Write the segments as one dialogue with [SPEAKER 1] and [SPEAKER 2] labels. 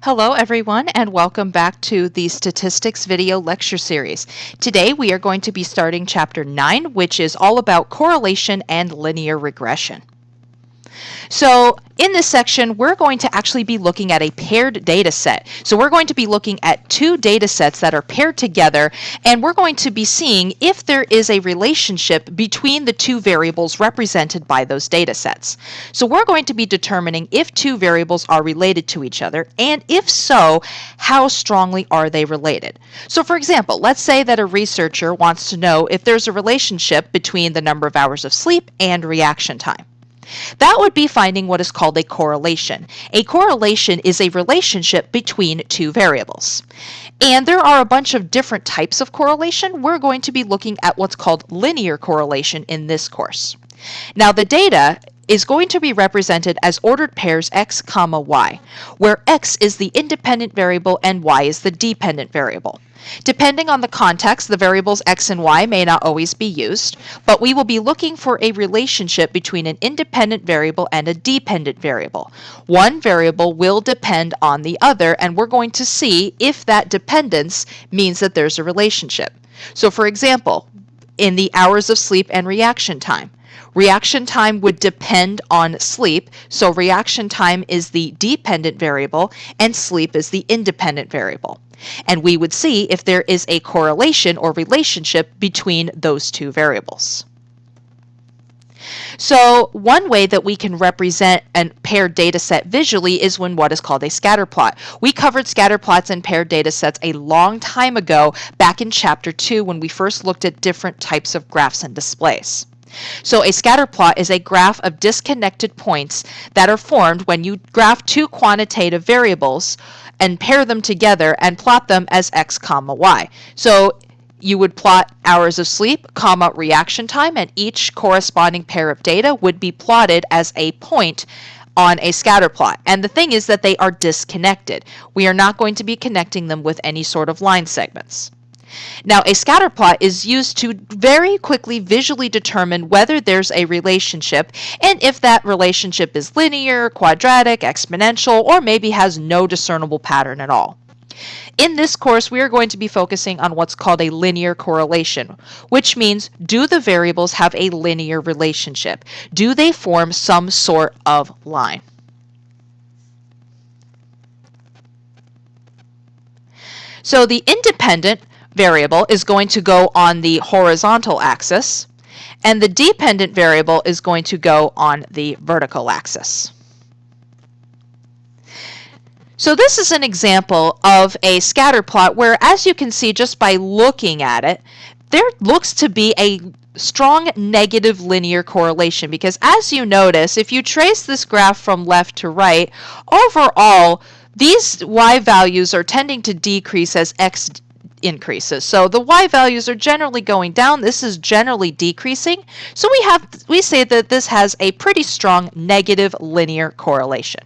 [SPEAKER 1] Hello everyone and welcome back to the Statistics video lecture series. Today we are going to be starting chapter 9, which is all about correlation and linear regression. So in this section, we're going to actually be looking at a paired data set. So we're going to be looking at two data sets that are paired together, and we're going to be seeing if there is a relationship between the two variables represented by those data sets. So we're going to be determining if two variables are related to each other, and if so, how strongly are they related. So for example, let's say that a researcher wants to know if there's a relationship between the number of hours of sleep and reaction time. That would be finding what is called a correlation. A correlation is a relationship between two variables. And there are a bunch of different types of correlation. We're going to be looking at what's called linear correlation in this course. Now the data is going to be represented as ordered pairs x, y, where x is the independent variable and y is the dependent variable. Depending on the context, the variables x and y may not always be used, but we will be looking for a relationship between an independent variable and a dependent variable. One variable will depend on the other, and we're going to see if that dependence means that there's a relationship. So for example, in the hours of sleep and reaction time, reaction time would depend on sleep, so reaction time is the dependent variable and sleep is the independent variable. And we would see if there is a correlation or relationship between those two variables. So one way that we can represent a paired data set visually is when what is called a scatter plot. We covered scatter plots and paired data sets a long time ago, back in chapter 2 when we first looked at different types of graphs and displays. So a scatter plot is a graph of disconnected points that are formed when you graph two quantitative variables and pair them together and plot them as x, y. So you would plot hours of sleep, reaction time, and each corresponding pair of data would be plotted as a point on a scatter plot. And the thing is that they are disconnected. We are not going to be connecting them with any sort of line segments. Now, a scatter plot is used to very quickly visually determine whether there's a relationship and if that relationship is linear, quadratic, exponential, or maybe has no discernible pattern at all. In this course, we are going to be focusing on what's called a linear correlation, which means, do the variables have a linear relationship? Do they form some sort of line? So the independent variable is going to go on the horizontal axis, and the dependent variable is going to go on the vertical axis. So this is an example of a scatter plot where, as you can see just by looking at it, there looks to be a strong negative linear correlation, because as you notice, if you trace this graph from left to right, overall these y values are tending to decrease as x increases. So the y values are generally going down. This is generally decreasing. So we say that this has a pretty strong negative linear correlation.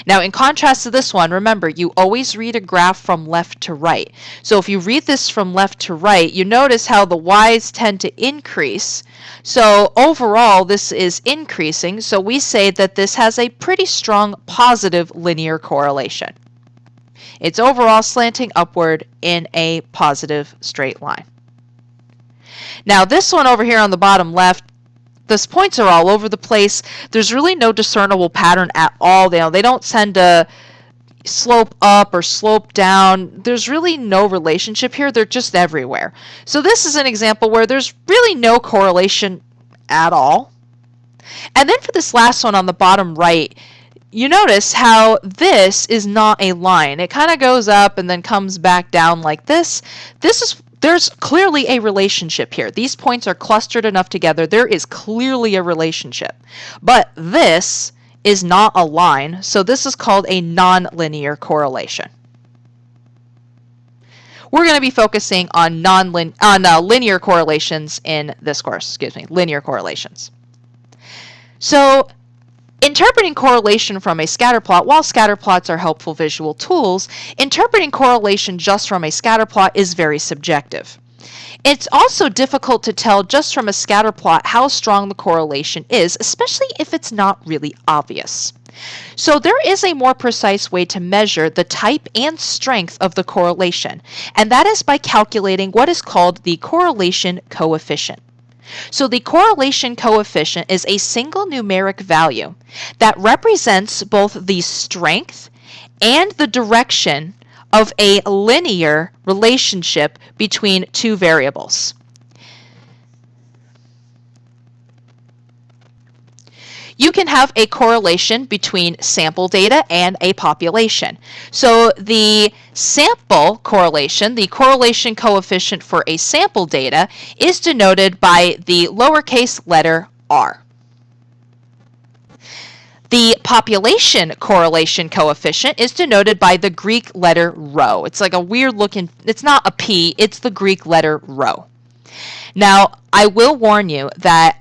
[SPEAKER 1] Now, in contrast to this one, remember, you always read a graph from left to right. So if you read this from left to right, you notice how the y's tend to increase. So overall, this is increasing. So we say that this has a pretty strong positive linear correlation. It's overall slanting upward in a positive straight line. Now, this one over here on the bottom left, these points are all over the place. There's really no discernible pattern at all. They don't tend to slope up or slope down. There's really no relationship here. They're just everywhere. So this is an example where there's really no correlation at all. And then for this last one on the bottom right, you notice how this is not a line. It kind of goes up and then comes back down like this. There's clearly a relationship here. These points are clustered enough together. There is clearly a relationship. But this is not a line, so this is called a nonlinear correlation. We're going to be focusing on linear correlations in this course. Linear correlations. So interpreting correlation from a scatter plot, while scatter plots are helpful visual tools, interpreting correlation just from a scatter plot is very subjective. It's also difficult to tell just from a scatter plot how strong the correlation is, especially if it's not really obvious. So there is a more precise way to measure the type and strength of the correlation, and that is by calculating what is called the correlation coefficient. So the correlation coefficient is a single numeric value that represents both the strength and the direction of a linear relationship between two variables. You can have a correlation between sample data and a population. So the sample correlation, the correlation coefficient for a sample data, is denoted by the lowercase letter r. The population correlation coefficient is denoted by the Greek letter rho. It's like a weird looking, it's not a P, it's the Greek letter rho. Now, I will warn you that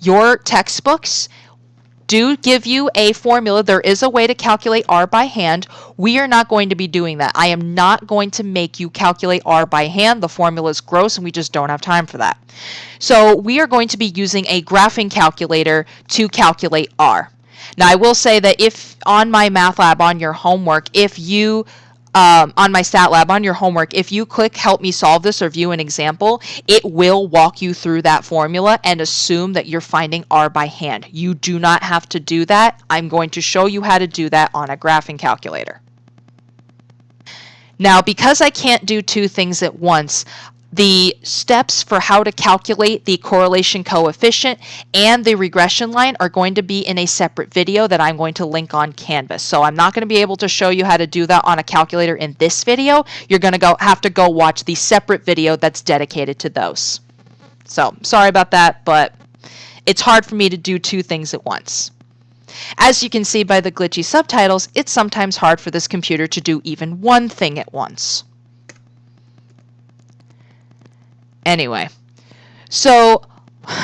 [SPEAKER 1] your textbooks do give you a formula. There is a way to calculate R by hand. We are not going to be doing that. I am not going to make you calculate R by hand. The formula is gross and we just don't have time for that. So we are going to be using a graphing calculator to calculate R. Now I will say that if on my math lab on your homework, if you on my stat lab on your homework, if you click help me solve this or view an example, it will walk you through that formula and assume that you're finding R by hand. You do not have to do that. I'm going to show you how to do that on a graphing calculator. Now, because I can't do two things at once, the steps for how to calculate the correlation coefficient and the regression line are going to be in a separate video that I'm going to link on Canvas. So I'm not going to be able to show you how to do that on a calculator in this video. You're going to have to go watch the separate video that's dedicated to those. So sorry about that, but it's hard for me to do two things at once. As you can see by the glitchy subtitles, it's sometimes hard for this computer to do even one thing at once. Anyway, so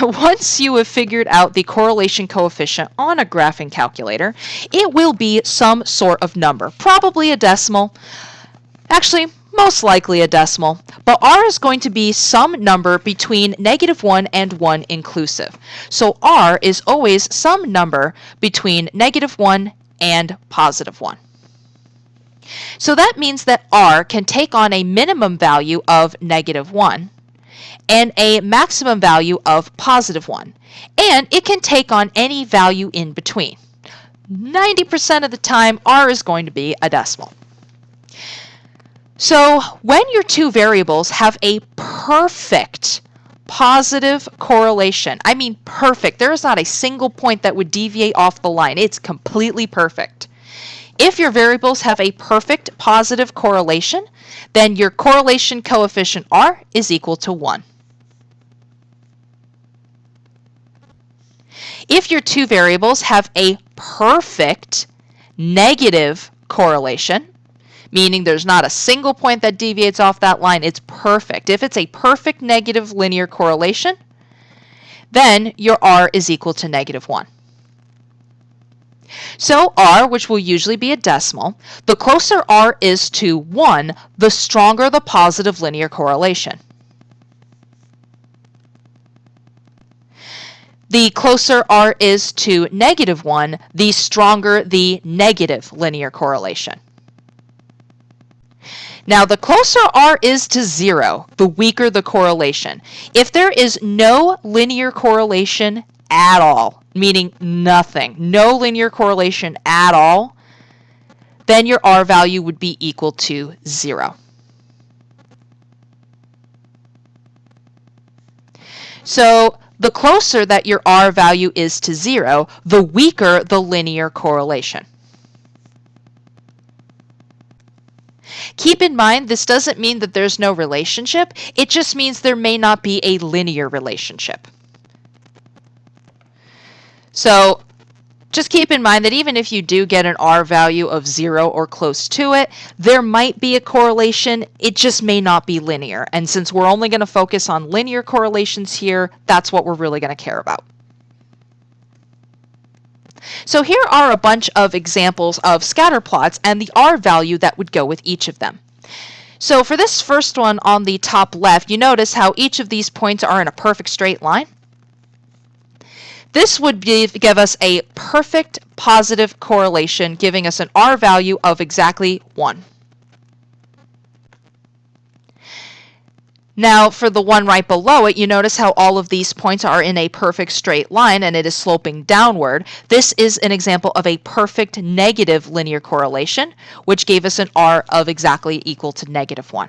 [SPEAKER 1] once you have figured out the correlation coefficient on a graphing calculator, it will be some sort of number, probably a decimal, actually most likely a decimal, but R is going to be some number between -1 and 1 inclusive. So R is always some number between -1 and +1. So that means that R can take on a minimum value of -1 and a maximum value of +1, and it can take on any value in between. 90% of the time, R is going to be a decimal. So when your two variables have a perfect positive correlation, I mean perfect, there is not a single point that would deviate off the line. It's completely perfect. If your variables have a perfect positive correlation, then your correlation coefficient R is equal to 1. If your two variables have a perfect negative correlation, meaning there's not a single point that deviates off that line, it's perfect. If it's a perfect negative linear correlation, then your R is equal to -1. So R, which will usually be a decimal, the closer R is to 1, the stronger the positive linear correlation. The closer R is to -1, the stronger the negative linear correlation. Now, the closer R is to 0, the weaker the correlation. If there is no linear correlation at all, meaning nothing, no linear correlation at all, then your R value would be equal to 0. So the closer that your R value is to 0, the weaker the linear correlation. Keep in mind, this doesn't mean that there's no relationship. It just means there may not be a linear relationship. So just keep in mind that even if you do get an R value of 0 or close to it, there might be a correlation. It just may not be linear. And since we're only going to focus on linear correlations here, that's what we're really going to care about. So here are a bunch of examples of scatter plots and the R value that would go with each of them. So for this first one on the top left, you notice how each of these points are in a perfect straight line. This would give us a perfect positive correlation, giving us an R value of exactly 1. Now, for the one right below it, you notice how all of these points are in a perfect straight line and it is sloping downward. This is an example of a perfect negative linear correlation, which gave us an R of exactly equal to -1.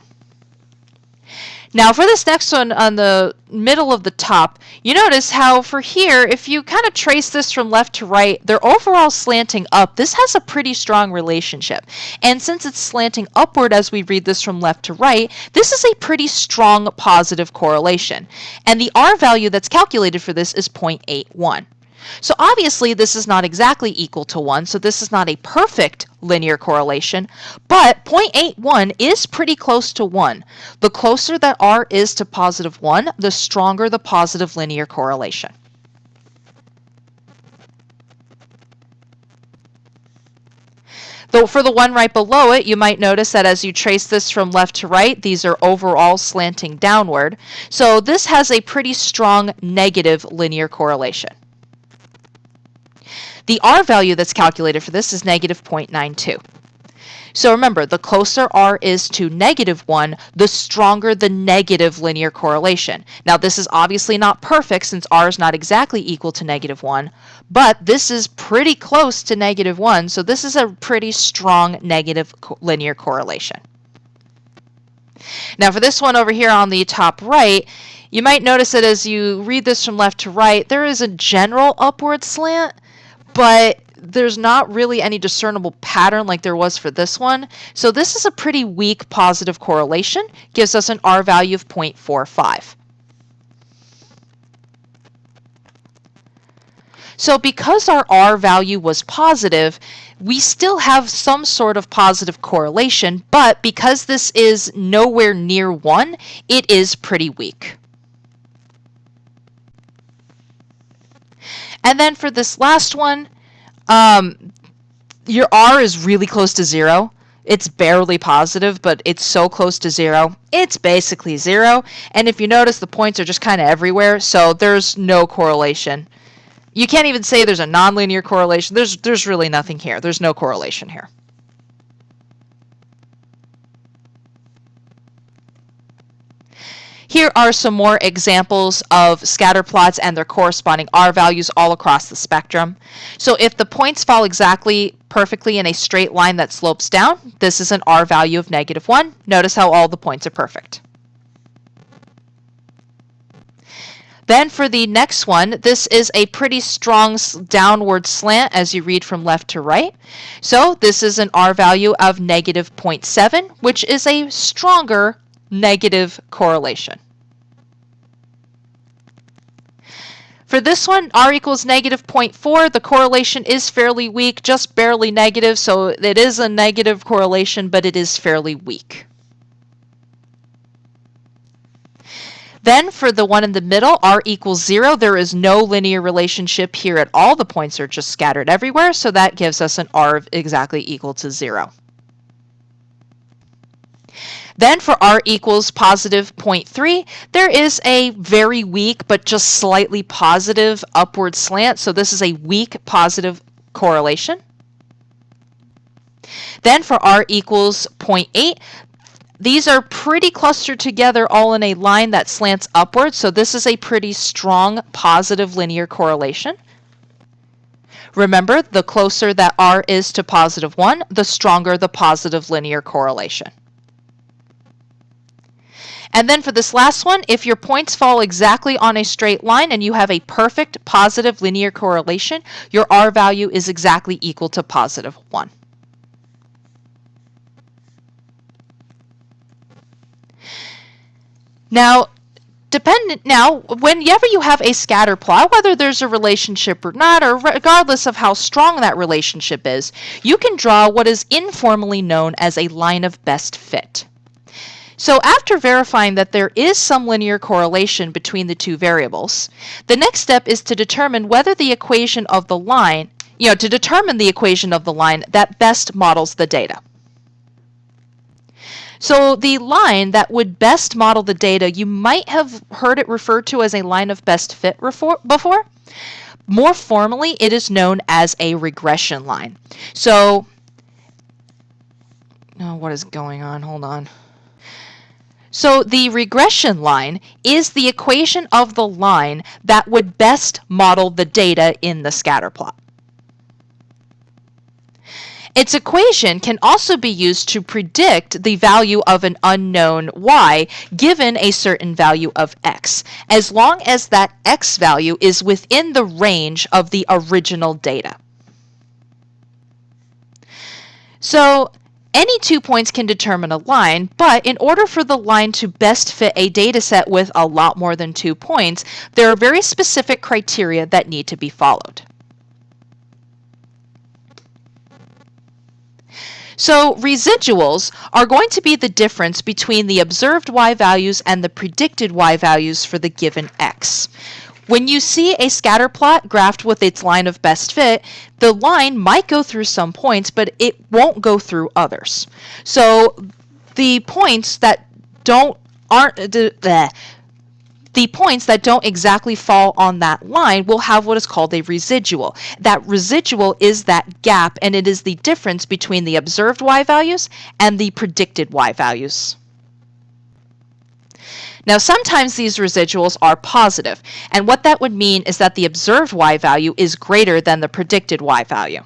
[SPEAKER 1] Now for this next one on the middle of the top, you notice how for here, if you kind of trace this from left to right, they're overall slanting up. This has a pretty strong relationship. And since it's slanting upward as we read this from left to right, this is a pretty strong positive correlation. And the R value that's calculated for this is 0.81. So obviously this is not exactly equal to 1, so this is not a perfect linear correlation, but 0.81 is pretty close to 1. The closer that R is to +1, the stronger the positive linear correlation. Though for the one right below it, you might notice that as you trace this from left to right, these are overall slanting downward. So this has a pretty strong negative linear correlation. The R value that's calculated for this is -0.92. So remember, the closer R is to -1, the stronger the negative linear correlation. Now this is obviously not perfect since R is not exactly equal to -1, but this is pretty close to -1, so this is a pretty strong negative linear correlation. Now for this one over here on the top right, you might notice that as you read this from left to right, there is a general upward slant, but there's not really any discernible pattern like there was for this one. So this is a pretty weak positive correlation, gives us an R value of 0.45. So because our R value was positive, we still have some sort of positive correlation, but because this is nowhere near 1, it is pretty weak. And then for this last one, your R is really close to 0. It's barely positive, but it's so close to 0. It's basically 0. And if you notice, the points are just kind of everywhere, so there's no correlation. You can't even say there's a nonlinear correlation. There's really nothing here. There's no correlation here. Here are some more examples of scatter plots and their corresponding R values all across the spectrum. So if the points fall exactly perfectly in a straight line that slopes down, this is an R value of -1. Notice how all the points are perfect. Then for the next one, this is a pretty strong downward slant as you read from left to right. So this is an R value of -0.7, which is a stronger negative correlation. For this one, R equals -0.4. The correlation is fairly weak, just barely negative, so it is a negative correlation, but it is fairly weak. Then for the one in the middle, R equals 0. There is no linear relationship here at all. The points are just scattered everywhere, so that gives us an R of exactly equal to 0. Then for R equals +0.3, there is a very weak but just slightly positive upward slant. So this is a weak positive correlation. Then for R equals 0.8, these are pretty clustered together all in a line that slants upward. So this is a pretty strong positive linear correlation. Remember, the closer that R is to +1, the stronger the positive linear correlation. And then for this last one, if your points fall exactly on a straight line and you have a perfect positive linear correlation, your R value is exactly equal to +1. Now, whenever you have a scatter plot, whether there's a relationship or not, or regardless of how strong that relationship is, you can draw what is informally known as a line of best fit. So after verifying that there is some linear correlation between the two variables, the next step is to determine whether the equation of the line, to determine the equation of the line that best models the data. So the line that would best model the data, you might have heard it referred to as a line of best fit before, More formally, it is known as a regression line. So, oh, what is going on? Hold on. So the regression line is the equation of the line that would best model the data in the scatter plot. Its equation can also be used to predict the value of an unknown y given a certain value of x, as long as that x value is within the range of the original data. So any 2 points can determine a line, but in order for the line to best fit a data set with a lot more than 2 points, there are very specific criteria that need to be followed. So residuals are going to be the difference between the observed y values and the predicted y values for the given x. When you see a scatter plot graphed with its line of best fit, the line might go through some points, but it won't go through others. So the points that don't exactly fall on that line will have what is called a residual. That residual is that gap, and it is the difference between the observed y values and the predicted y values. Now, sometimes these residuals are positive, and what that would mean is that the observed y value is greater than the predicted y value.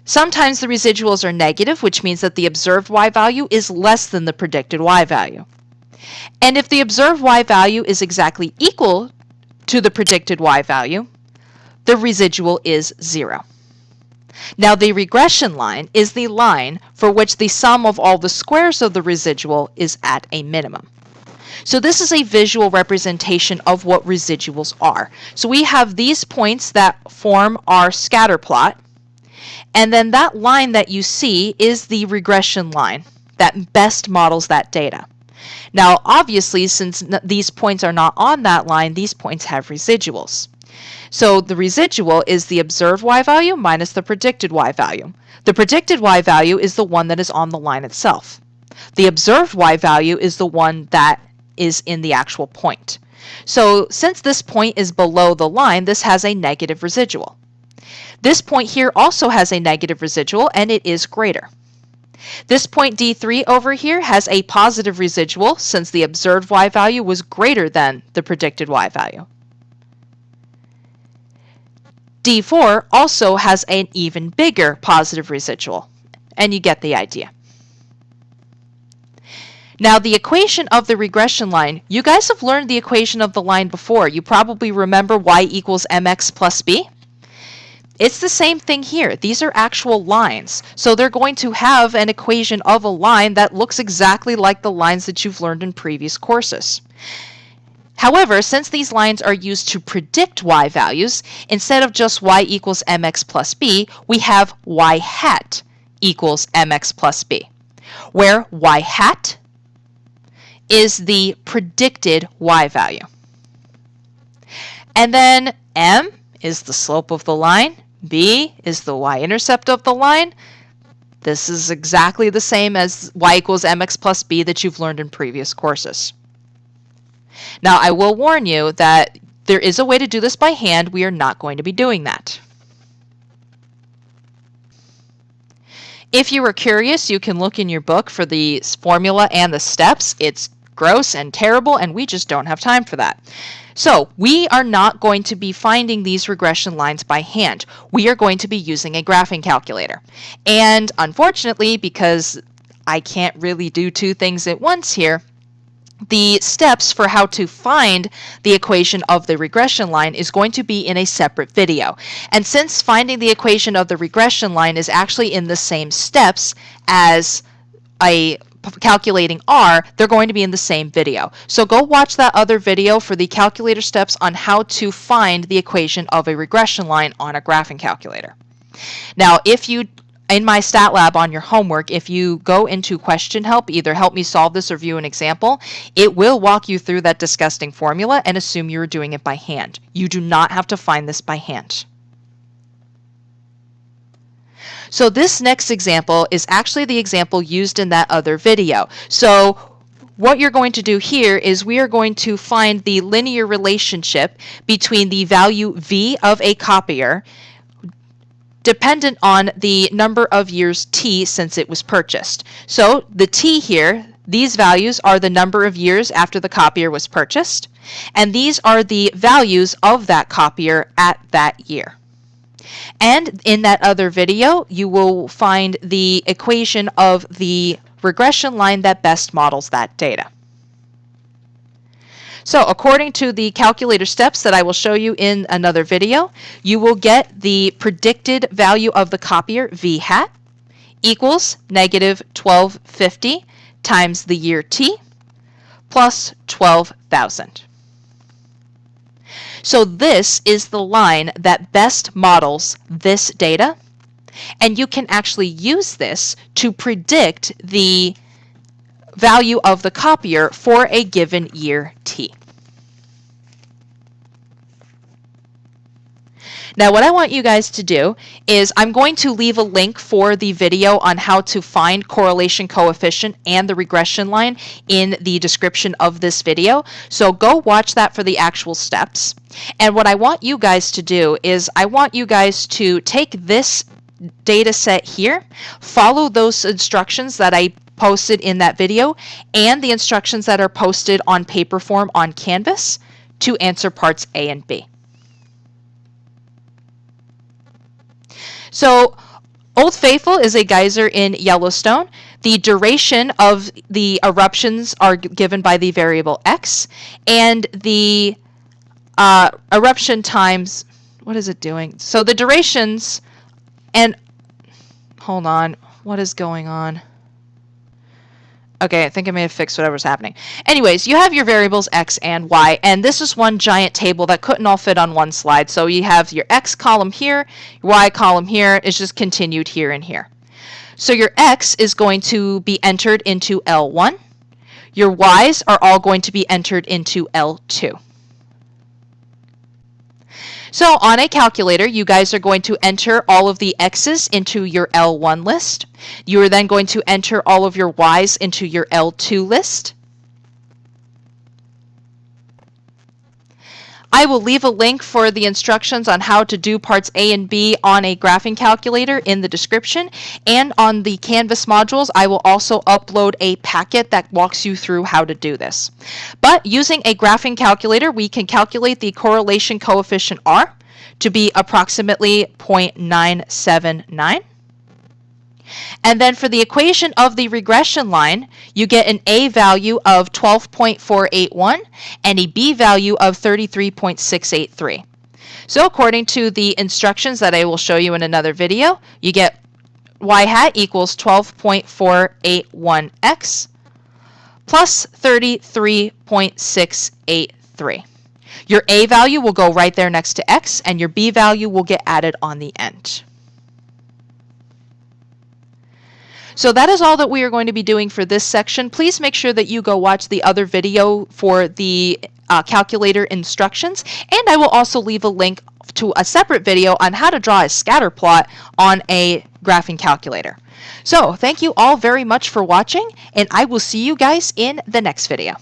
[SPEAKER 1] Sometimes the residuals are negative, which means that the observed y value is less than the predicted y value. And if the observed y value is exactly equal to the predicted y value, the residual is 0. Now, the regression line is the line for which the sum of all the squares of the residual is at a minimum. So this is a visual representation of what residuals are. So we have these points that form our scatter plot, and then that line that you see is the regression line that best models that data. Now, obviously, since these points are not on that line, these points have residuals. So the residual is the observed y value minus the predicted y value. The predicted y value is the one that is on the line itself. The observed y value is the one that is in the actual point. So since this point is below the line, this has a negative residual. This point here also has a negative residual, and it is greater. This point D3 over here has a positive residual since the observed y value was greater than the predicted y value. D4 also has an even bigger positive residual, and you get the idea. Now, the equation of the regression line, you guys have learned the equation of the line before. You probably remember y equals mx plus b. It's the same thing here. These are actual lines. So they're going to have an equation of a line that looks exactly like the lines that you've learned in previous courses. However, since these lines are used to predict y values, instead of just y equals mx plus b, we have y hat equals mx plus b, where y hat is the predicted y value. And then m is the slope of the line, b is the y-intercept of the line. This is exactly the same as y equals mx plus b that you've learned in previous courses. Now, I will warn you that there is a way to do this by hand. We are not going to be doing that. If you were curious, you can look in your book for the formula and the steps. It's gross and terrible, and we just don't have time for that. So we are not going to be finding these regression lines by hand. We are going to be using a graphing calculator. And unfortunately, because I can't really do two things at once here, the steps for how to find the equation of the regression line is going to be in a separate video. And since finding the equation of the regression line is actually in the same steps as calculating R, they're going to be in the same video. So go watch that other video for the calculator steps on how to find the equation of a regression line on a graphing calculator. Now, in my stat lab on your homework, if you go into question help, either help me solve this or view an example, it will walk you through that disgusting formula and assume you're doing it by hand. You do not have to find this by hand. So this next example is actually the example used in that other video. So what you're going to do here is we are going to find the linear relationship between the value V of a copier dependent on the number of years T since it was purchased. So the T here, these values are the number of years after the copier was purchased, and these are the values of that copier at that year. And in that other video, you will find the equation of the regression line that best models that data. So according to the calculator steps that I will show you in another video, you will get the predicted value of the copier V hat equals negative 1250 times the year T plus 12,000. So this is the line that best models this data, and you can actually use this to predict the value of the copier for a given year T. Now what I want you guys to do is I'm going to leave a link for the video on how to find correlation coefficient and the regression line in the description of this video. So go watch that for the actual steps. And what I want you guys to do is I want you guys to take this data set here, follow those instructions that I posted in that video and the instructions that are posted on paper form on Canvas to answer parts A and B. So Old Faithful is a geyser in Yellowstone. The duration of the eruptions are given by the variable X, and the eruption times, what is it doing? So the durations, and hold on, what is going on? Okay, I think I may have fixed whatever's happening. Anyways, you have your variables X and Y, and this is one giant table that couldn't all fit on one slide. So you have your X column here, your Y column here, it's just continued here and here. So your X is going to be entered into L1. Your Y's are all going to be entered into L2. So on a calculator, you guys are going to enter all of the X's into your L1 list. You are then going to enter all of your Y's into your L2 list. I will leave a link for the instructions on how to do parts A and B on a graphing calculator in the description. And on the Canvas modules, I will also upload a packet that walks you through how to do this. But using a graphing calculator, we can calculate the correlation coefficient R to be approximately 0.979. And then for the equation of the regression line, you get an A value of 12.481 and a B value of 33.683. So according to the instructions that I will show you in another video, you get Y hat equals 12.481x plus 33.683. Your A value will go right there next to X, and your B value will get added on the end. So that is all that we are going to be doing for this section. Please make sure that you go watch the other video for the calculator instructions, and I will also leave a link to a separate video on how to draw a scatter plot on a graphing calculator. So thank you all very much for watching, and I will see you guys in the next video.